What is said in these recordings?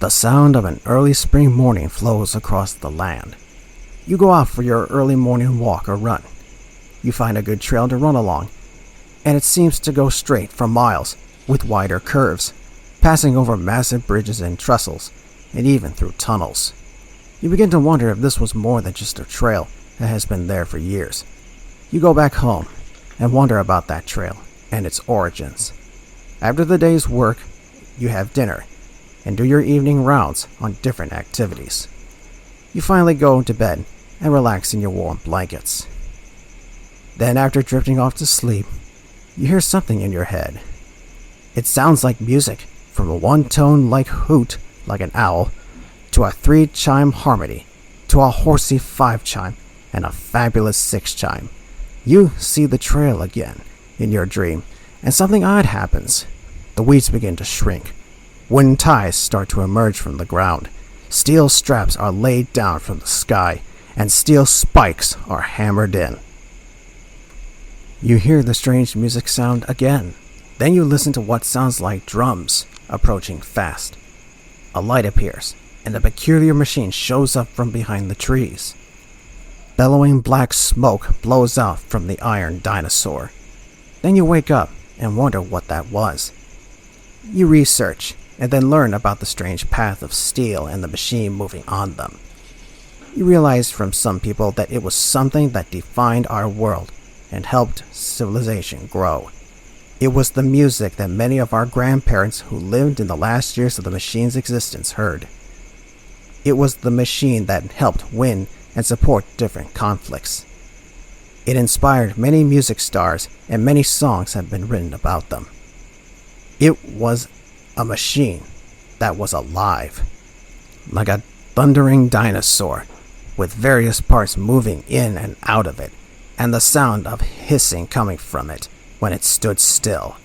The sound of an early spring morning flows across the land. You go out for your early morning walk or run. You find a good trail to run along, and it seems to go straight for miles, with wider curves, passing over massive bridges and trestles, and even through tunnels. You begin to wonder if this was more than just a trail that has been there for years. You go back home and wonder about that trail and its origins. After the day's work, you have dinner and do your evening rounds on different activities. You finally go to bed and relax in your warm blankets. Then, after drifting off to sleep, you hear something in your head. It sounds like music, from a one-tone like hoot, like an owl, to a 3-chime harmony, to a horsey 5-chime, and a fabulous 6-chime. You see the trail again in your dream, and something odd happens. The weeds begin to shrink. Wooden ties start to emerge from the ground. Steel straps are laid down from the sky, and steel spikes are hammered in. You hear the strange music sound again. Then you listen to what sounds like drums approaching fast. A light appears, and a peculiar machine shows up from behind the trees. Bellowing black smoke blows out from the iron dinosaur. Then you wake up and wonder what that was. You research, and then learn about the strange path of steel and the machine moving on them. You realize from some people that it was something that defined our world and helped civilization grow. It was the music that many of our grandparents who lived in the last years of the machine's existence heard. It was the machine that helped win and support different conflicts. It inspired many music stars, and many songs have been written about them. It was a machine that was alive, like a thundering dinosaur, with various parts moving in and out of it, and the sound of hissing coming from it when it stood still.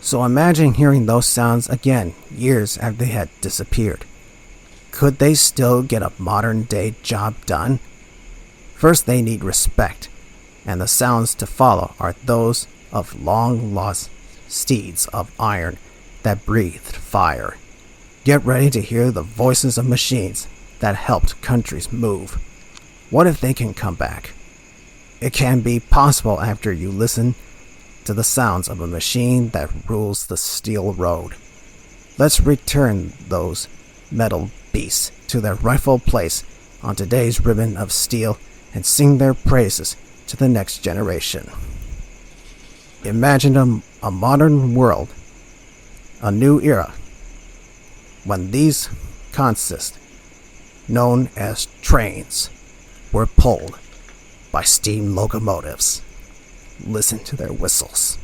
So imagine hearing those sounds again years after they had disappeared. Could they still get a modern-day job done? First, they need respect, and the sounds to follow are those of long-lost steeds of iron that breathed fire. Get ready to hear the voices of machines that helped countries move. What if they can come back? It can be possible after you listen to the sounds of a machine that rules the steel road. Let's return those metal beasts to their rightful place on today's ribbon of steel and sing their praises to the next generation. Imagine a modern world, a new era, when these consists, known as trains, were pulled by steam locomotives. Listen to their whistles.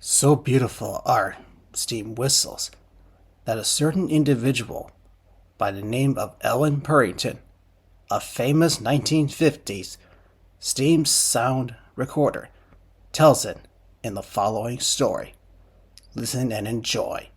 So beautiful are steam whistles that a certain individual by the name of Ellen Purrington, a famous 1950s steam sound recorder, tells it in the following story. Listen and enjoy.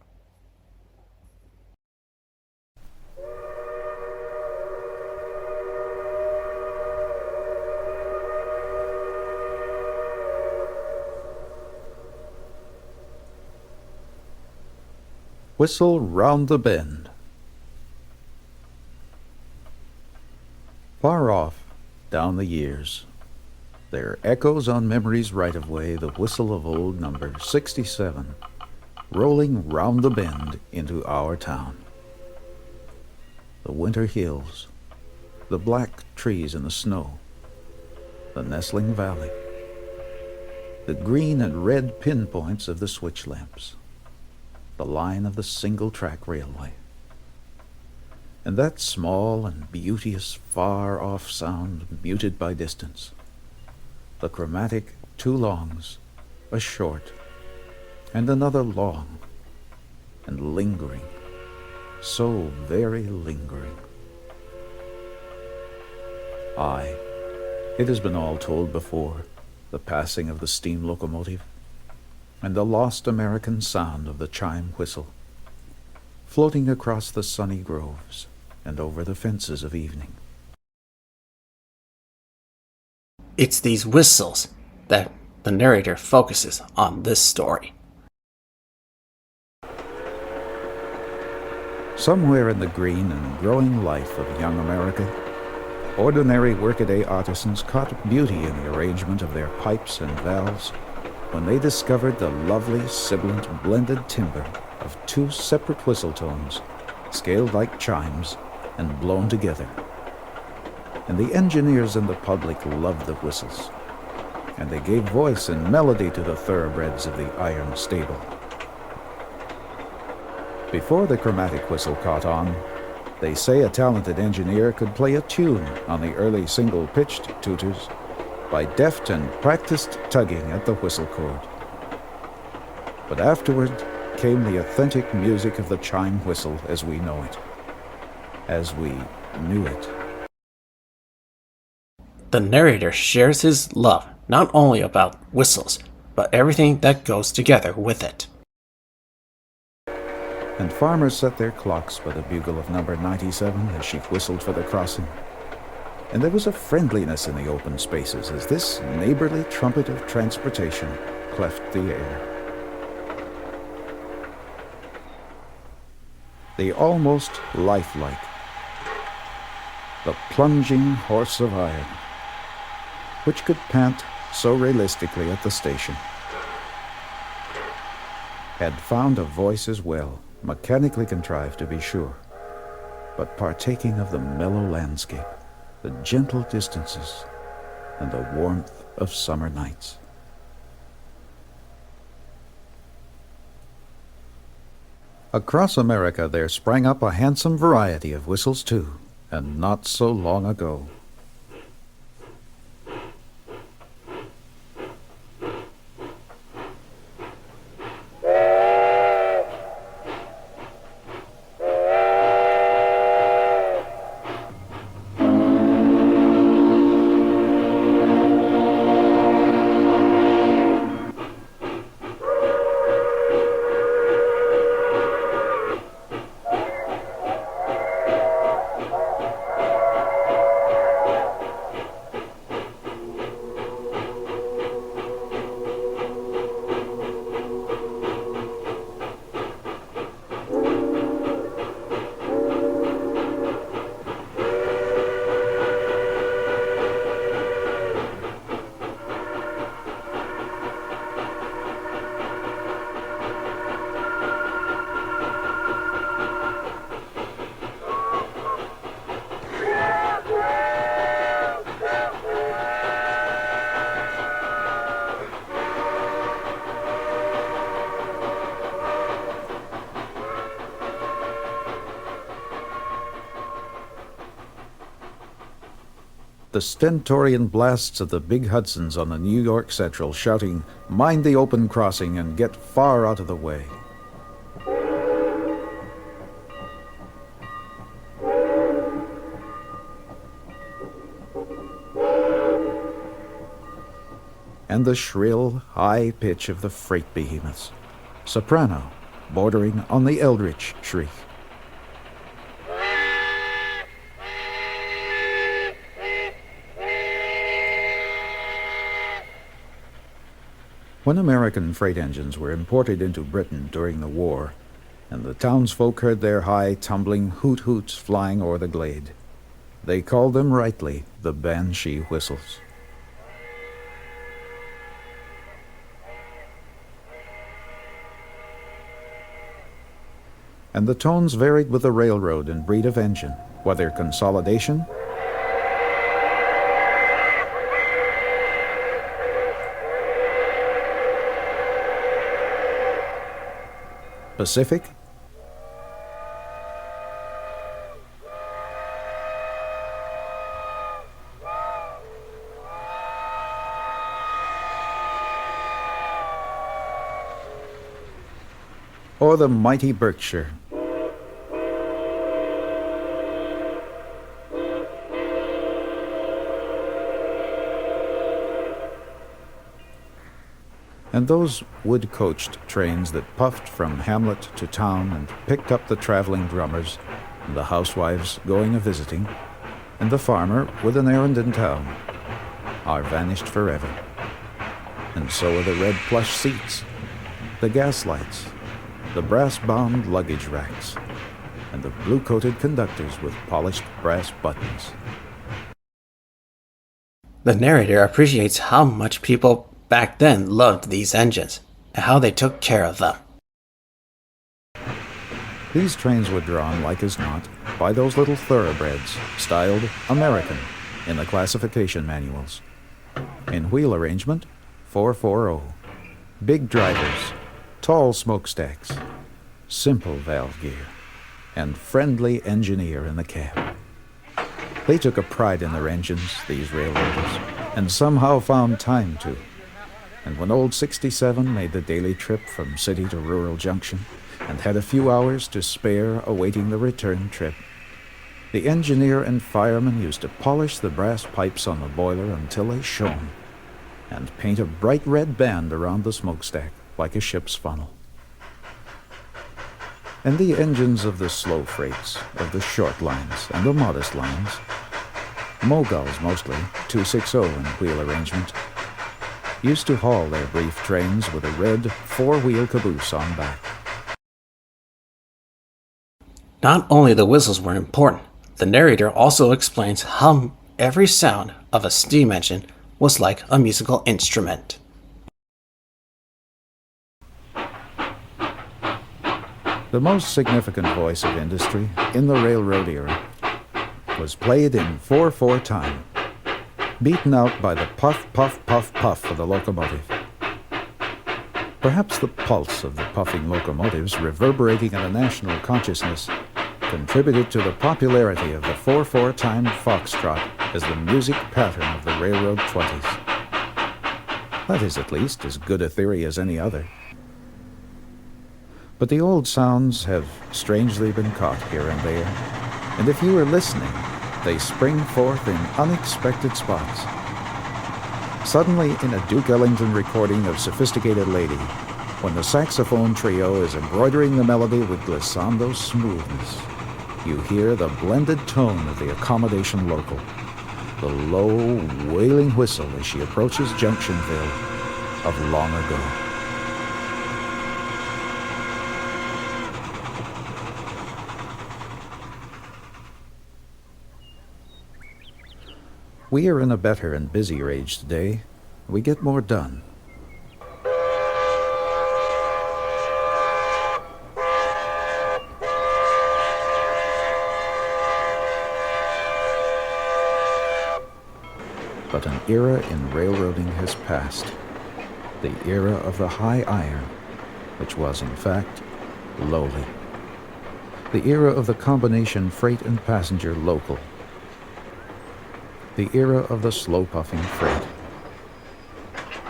Whistle round the bend. Far off, down the years, there echoes on memory's right-of-way the whistle of old number 67, rolling round the bend into our town. The winter hills, the black trees in the snow, the nestling valley, the green and red pinpoints of the switch lamps, the line of the single-track railway. And that small and beauteous far-off sound muted by distance, the chromatic two longs, a short, and another long, and lingering, so very lingering. Aye, it has been all told before, the passing of the steam locomotive, and the lost American sound of the chime whistle, floating across the sunny groves and over the fences of evening. It's these whistles that the narrator focuses on this story. Somewhere in the green and growing life of young America, ordinary workaday artisans caught beauty in the arrangement of their pipes and valves when they discovered the lovely, sibilant, blended timbre of two separate whistle tones, scaled like chimes and blown together. And the engineers and the public loved the whistles, and they gave voice and melody to the thoroughbreds of the iron stable. Before the chromatic whistle caught on, they say a talented engineer could play a tune on the early single-pitched tutors by deft and practiced tugging at the whistle cord. But afterward came the authentic music of the chime whistle as we know it, as we knew it. The narrator shares his love not only about whistles, but everything that goes together with it. And farmers set their clocks by the bugle of number 97 as she whistled for the crossing. And there was a friendliness in the open spaces as this neighborly trumpet of transportation cleft the air. The almost lifelike, the plunging horse of iron, which could pant so realistically at the station, had found a voice as well, mechanically contrived to be sure, but partaking of the mellow landscape, the gentle distances, and the warmth of summer nights. Across America there sprang up a handsome variety of whistles too, and not so long ago. the stentorian blasts of the big Hudsons on the New York Central shouting, "Mind the open crossing and get far out of the way." And the shrill, high pitch of the freight behemoths, soprano, bordering on the eldritch shriek. When American freight engines were imported into Britain during the war, and the townsfolk heard their high, tumbling hoot-hoots flying o'er the glade, they called them rightly the banshee whistles. And the tones varied with the railroad and breed of engine, whether consolidation, Pacific, or the mighty Berkshire. And those wood-coached trains that puffed from hamlet to town and picked up the traveling drummers, and the housewives going a-visiting, and the farmer with an errand in town, are vanished forever. And so are the red plush seats, the gas lights, the brass-bound luggage racks, and the blue-coated conductors with polished brass buttons. The narrator appreciates how much people back then loved these engines, and how they took care of them. These trains were drawn, like as not, by those little thoroughbreds, styled American in the classification manuals. In wheel arrangement, 440. Big drivers, tall smokestacks, simple valve gear, and friendly engineer in the cab. They took a pride in their engines, these railroaders, and somehow found time to. And when old 67 made the daily trip from city to rural junction, and had a few hours to spare awaiting the return trip, the engineer and fireman used to polish the brass pipes on the boiler until they shone, and paint a bright red band around the smokestack like a ship's funnel. And the engines of the slow freights, of the short lines and the modest lines, Moguls mostly, 260 in wheel arrangement, used to haul their brief trains with a red four-wheel caboose on back. Not only the whistles were important, the narrator also explains how every sound of a steam engine was like a musical instrument. The most significant voice of industry in the railroad era was played in 4/4 time, beaten out by the puff, puff, puff, puff of the locomotive. Perhaps the pulse of the puffing locomotives reverberating in the national consciousness contributed to the popularity of the 4/4 time foxtrot as the music pattern of the railroad 20s. That is at least as good a theory as any other. But the old sounds have strangely been caught here and there, and if you are listening, they spring forth in unexpected spots. Suddenly, in a Duke Ellington recording of Sophisticated Lady, when the saxophone trio is embroidering the melody with glissando smoothness, you hear the blended tone of the accommodation local, the low, wailing whistle as she approaches Junctionville of long ago. We are in a better and busier age today. We get more done. But an era in railroading has passed. The era of the high iron, which was in fact lowly. The era of the combination freight and passenger local. the era of the slow-puffing freight,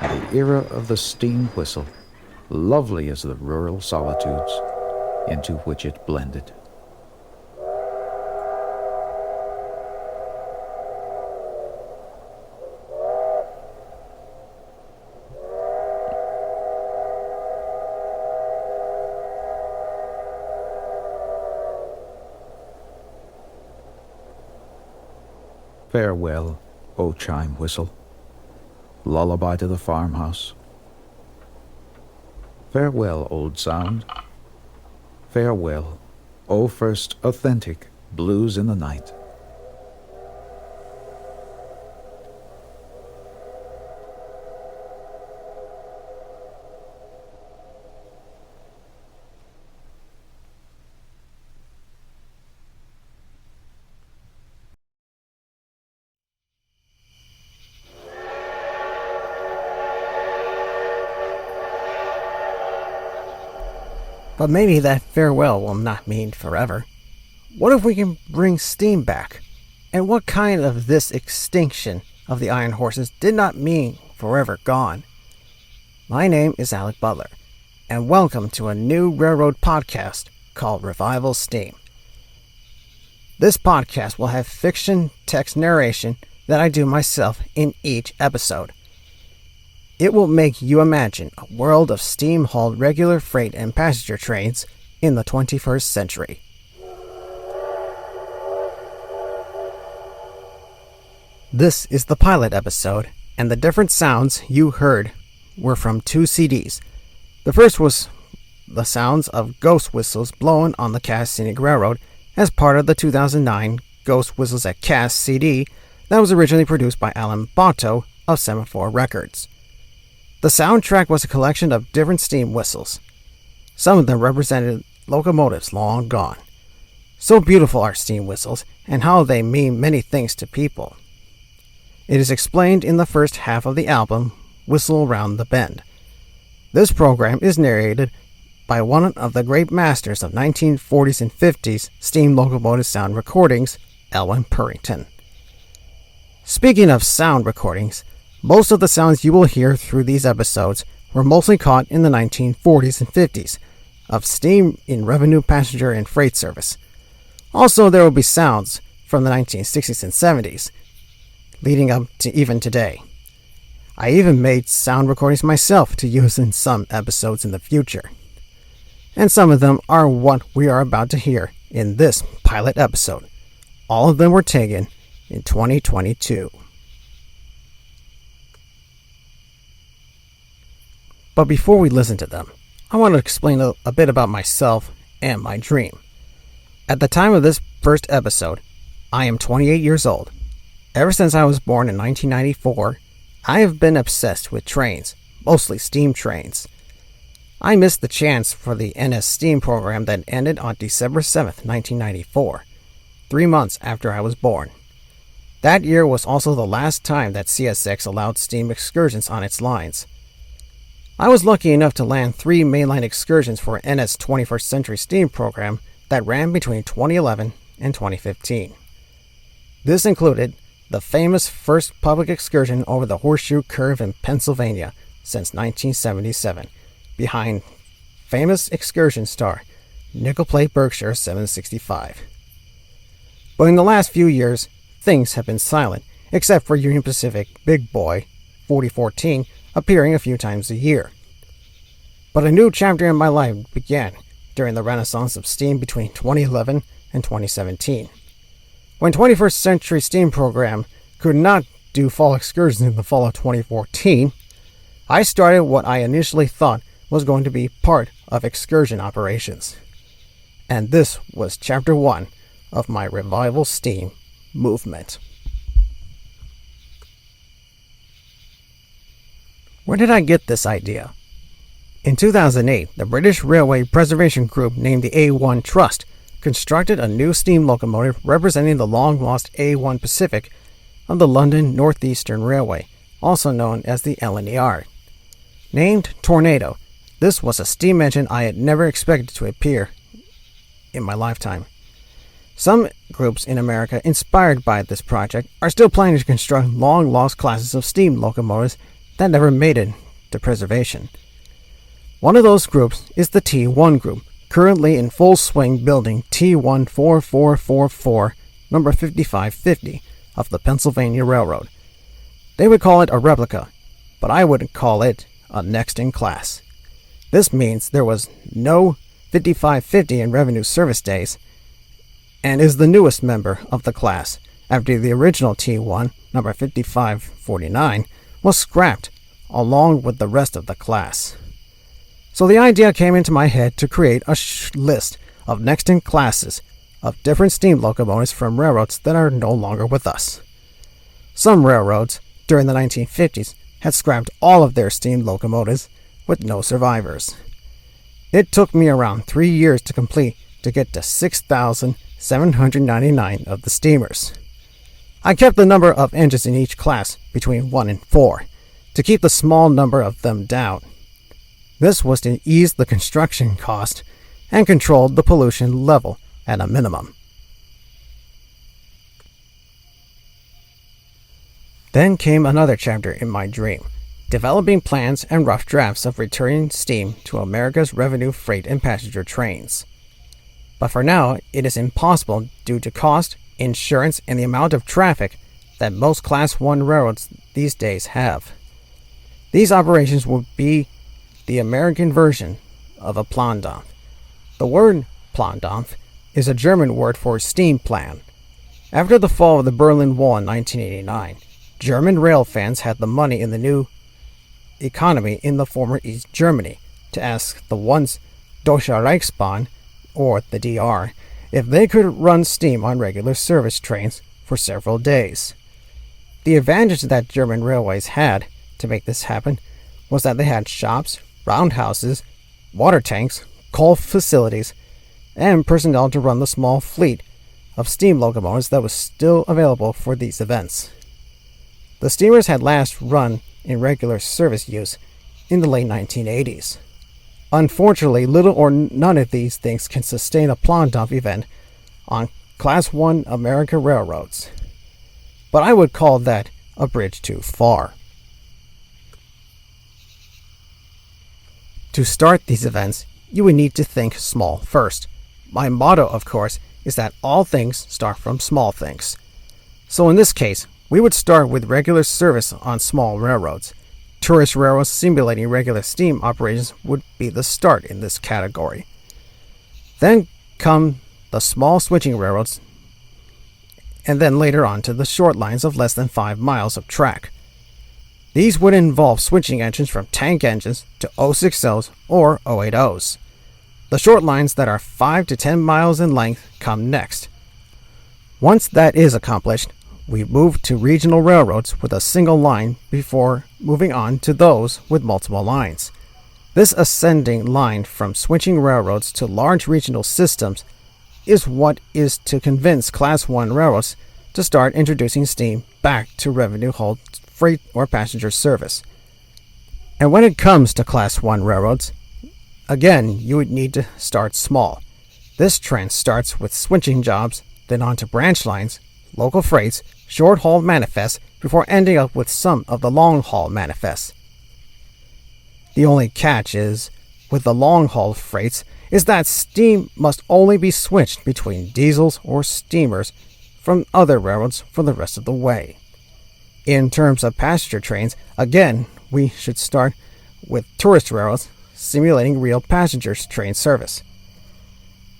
and the era of the steam whistle, lovely as the rural solitudes into which it blended. Farewell, O chime whistle, lullaby to the farmhouse. Farewell, old sound. Farewell, O first authentic blues in the night. But maybe that farewell will not mean forever. What if we can bring steam back? And what kind of this extinction of the iron horses did not mean forever gone? My name is Alec Butler, and welcome to a new railroad podcast called Revival Steam. This podcast will have fiction text narration that I do myself in each episode. It will make you imagine a world of steam-hauled regular freight and passenger trains in the 21st century. This is the pilot episode, and the different sounds you heard were from 2 CDs. The first was the sounds of ghost whistles blown on the Cass Scenic Railroad as part of the 2009 Ghost Whistles at Cass CD that was originally produced by Alec Butler of Semaphore Records. The soundtrack was a collection of different steam whistles. Some of them represented locomotives long gone. So beautiful are steam whistles, and how they mean many things to people. It is explained in the first half of the album, Whistle Around the Bend. This program is narrated by one of the great masters of 1940s and 50s steam locomotive sound recordings, Elwin Purrington. Speaking of sound recordings, most of the sounds you will hear through these episodes were mostly caught in the 1940s and 50s of steam in revenue passenger and freight service. Also, there will be sounds from the 1960s and 70s, leading up to even today. I even made sound recordings myself to use in some episodes in the future. And some of them are what we are about to hear in this pilot episode. All of them were taken in 2022. But before we listen to them, I want to explain a bit about myself and my dream. At the time of this first episode, I am 28 years old. Ever since I was born in 1994, I have been obsessed with trains, mostly steam trains. I missed the chance for the NS Steam program that ended on December 7th, 1994, 3 months after I was born. That year was also the last time that CSX allowed steam excursions on its lines. I was lucky enough to land 3 mainline excursions for NS 21st Century Steam program that ran between 2011 and 2015. This included the famous first public excursion over the Horseshoe Curve in Pennsylvania since 1977, behind famous excursion star Nickel Plate Berkshire 765. But in the last few years, things have been silent, except for Union Pacific Big Boy 4014 appearing a few times a year. But a new chapter in my life began during the renaissance of steam between 2011 and 2017. When 21st Century Steam program could not do fall excursions in the fall of 2014, I started what I initially thought was going to be part of excursion operations. And this was chapter 1 of my Revival Steam movement. Where did I get this idea? In 2008, the British Railway Preservation Group named the A1 Trust constructed a new steam locomotive representing the long-lost A1 Pacific of the London Northeastern Railway, also known as the LNER. Named Tornado, this was a steam engine I had never expected to appear in my lifetime. Some groups in America inspired by this project are still planning to construct long-lost classes of steam locomotives that never made it to preservation. One of those groups is the T1 group, currently in full swing building T1 4444, number 5550 of the Pennsylvania Railroad. They would call it a replica, but I would call it a next-in-class. This means there was no 5550 in revenue service days, and is the newest member of the class after the original T1, number 5549, was scrapped along with the rest of the class. So the idea came into my head to create a list of next-in classes of different steam locomotives from railroads that are no longer with us. Some railroads, during the 1950s, had scrapped all of their steam locomotives with no survivors. It took me around 3 years to complete to get to 6,799 of the steamers. I kept the number of engines in each class between 1 and 4 to keep the small number of them down. This was to ease the construction cost and control the pollution level at a minimum. Then came another chapter in my dream, developing plans and rough drafts of returning steam to America's revenue freight and passenger trains. But for now, it is impossible due to cost, insurance, and the amount of traffic that most Class 1 railroads these days have. These operations will be the American version of a Plandampf. The word Plandampf is a German word for steam plan. After the fall of the Berlin Wall in 1989, German rail fans had the money in the new economy in the former East Germany to ask the once Deutsche Reichsbahn, or the DR, if they could run steam on regular service trains for several days. The advantage that German railways had to make this happen was that they had shops, roundhouses, water tanks, coal facilities, and personnel to run the small fleet of steam locomotives that was still available for these events. The steamers had last run in regular service use in the late 1980s. Unfortunately, little or none of these things can sustain a Plandampf event on Class 1 America railroads. But I would call that a bridge too far. To start these events, you would need to think small first. My motto, of course, is that all things start from small things. So in this case, we would start with regular service on small railroads. Tourist railroads simulating regular steam operations would be the start in this category. Then come the small switching railroads, and then later on to the short lines of less than 5 miles of track. These would involve switching engines from tank engines to 060s or 080s. The short lines that are 5 to 10 miles in length come next. Once that is accomplished, we move to regional railroads with a single line before moving on to those with multiple lines. This ascending line from switching railroads to large regional systems is what is to convince Class 1 railroads to start introducing steam back to revenue-hauled freight or passenger service. And when it comes to Class 1 railroads, again, you would need to start small. This trend starts with switching jobs, then on to branch lines, local freights, short-haul manifests, before ending up with some of the long-haul manifests. The only catch is, with the long-haul freights, is that steam must only be switched between diesels or steamers from other railroads for the rest of the way. In terms of passenger trains, again, we should start with tourist railroads simulating real passenger train service.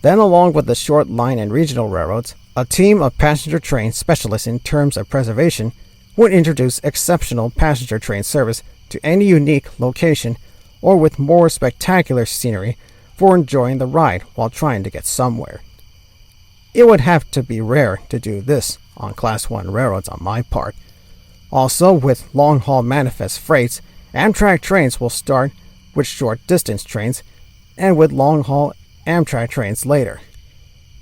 Then, along with the short line and regional railroads, a team of passenger train specialists in terms of preservation would introduce exceptional passenger train service to any unique location or with more spectacular scenery for enjoying the ride while trying to get somewhere. It would have to be rare to do this on Class 1 railroads on my part. Also, with long-haul manifest freights, Amtrak trains will start with short-distance trains and with long-haul Amtrak trains later.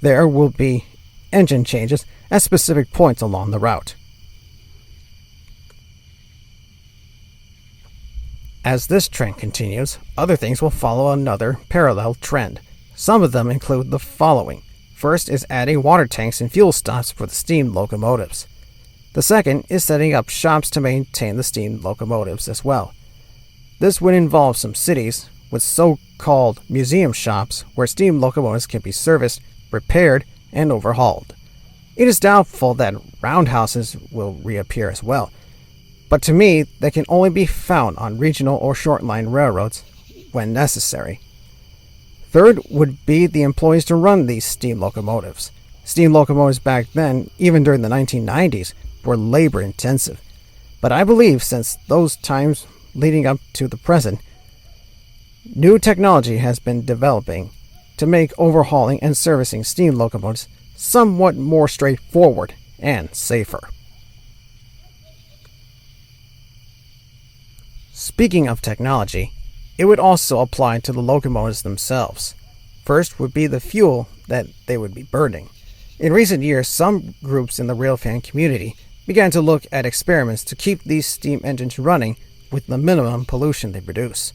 There will be engine changes at specific points along the route. As this trend continues, other things will follow another parallel trend. Some of them include the following: First is adding water tanks and fuel stops for the steam locomotives. The second is setting up shops to maintain the steam locomotives as well. This would involve some cities with so-called museum shops where steam locomotives can be serviced, repaired, and overhauled. It is doubtful that roundhouses will reappear as well, but to me, they can only be found on regional or short-line railroads when necessary. Third would be the employees to run these steam locomotives. Steam locomotives back then, even during the 1990s, were labor-intensive. But I believe since those times leading up to the present, new technology has been developing to make overhauling and servicing steam locomotives somewhat more straightforward and safer. Speaking of technology, it would also apply to the locomotives themselves. First would be the fuel that they would be burning. In recent years, some groups in the railfan community began to look at experiments to keep these steam engines running with the minimum pollution they produce.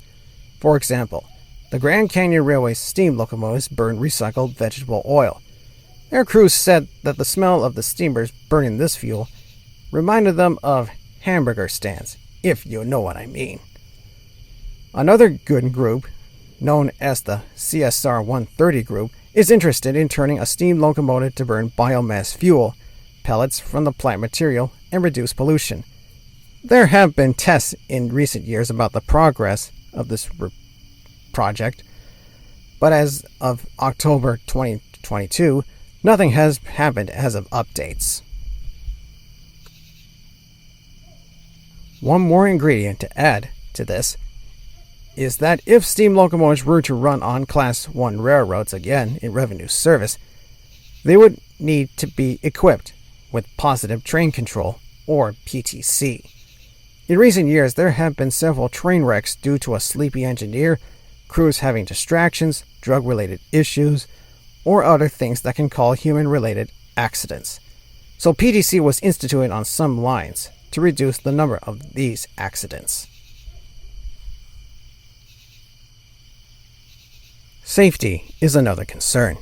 For example, the Grand Canyon Railway's steam locomotives burn recycled vegetable oil. Their crews said that the smell of the steamers burning this fuel reminded them of hamburger stands, if you know what I mean. Another good group, known as the CSR 130 group, is interested in turning a steam locomotive to burn biomass fuel, pellets from the plant material, and reduce pollution. There have been tests in recent years about the progress of this project, but as of October 2022, nothing has happened as of updates. One more ingredient to add to this is that if steam locomotives were to run on Class 1 railroads again in revenue service, they would need to be equipped with positive train control, or PTC. In recent years, there have been several train wrecks due to a sleepy engineer, crews having distractions, drug-related issues, or other things that can cause human-related accidents. So PTC was instituted on some lines to reduce the number of these accidents. Safety is another concern.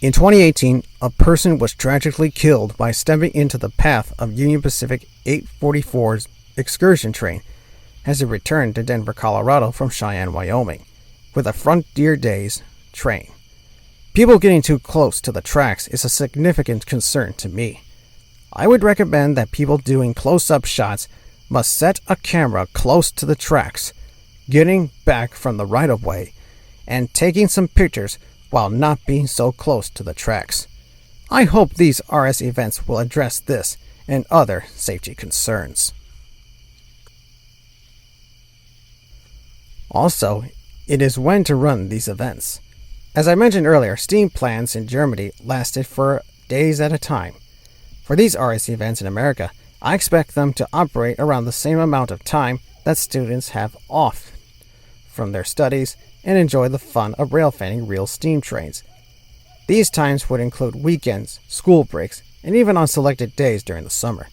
In 2018, a person was tragically killed by stepping into the path of Union Pacific 844's excursion train as it returned to Denver, Colorado from Cheyenne, Wyoming, with a Frontier Days train. People getting too close to the tracks is a significant concern to me. I would recommend that people doing close-up shots must set a camera close to the tracks, getting back from the right-of-way, and taking some pictures while not being so close to the tracks. I hope these RS events will address this and other safety concerns. Also, it is when to run these events. As I mentioned earlier, steam plants in Germany lasted for days at a time. For these RS events in America, I expect them to operate around the same amount of time that students have off from their studies and enjoy the fun of railfanning real steam trains. These times would include weekends, school breaks, and even on selected days during the summer.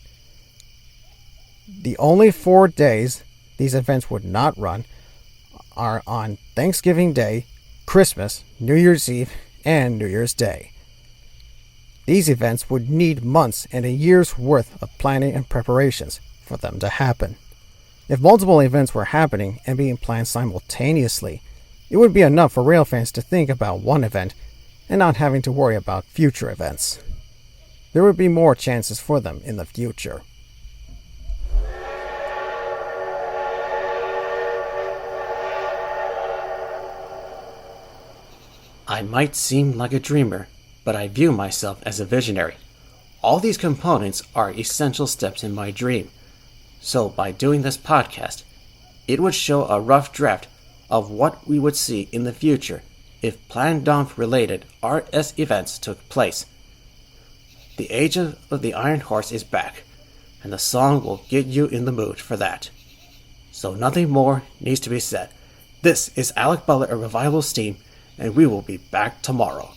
The only 4 days these events would not run are on Thanksgiving Day, Christmas, New Year's Eve, and New Year's Day. These events would need months and a year's worth of planning and preparations for them to happen. If multiple events were happening and being planned simultaneously, it would be enough for railfans to think about one event and not having to worry about future events. There would be more chances for them in the future. I might seem like a dreamer, but I view myself as a visionary. All these components are essential steps in my dream. So by doing this podcast, it would show a rough draft of what we would see in the future if planned related RS events took place. The age of the Iron Horse is back, and the song will get you in the mood for that. So nothing more needs to be said. This is Alec Butler of Revival Steam, and we will be back tomorrow.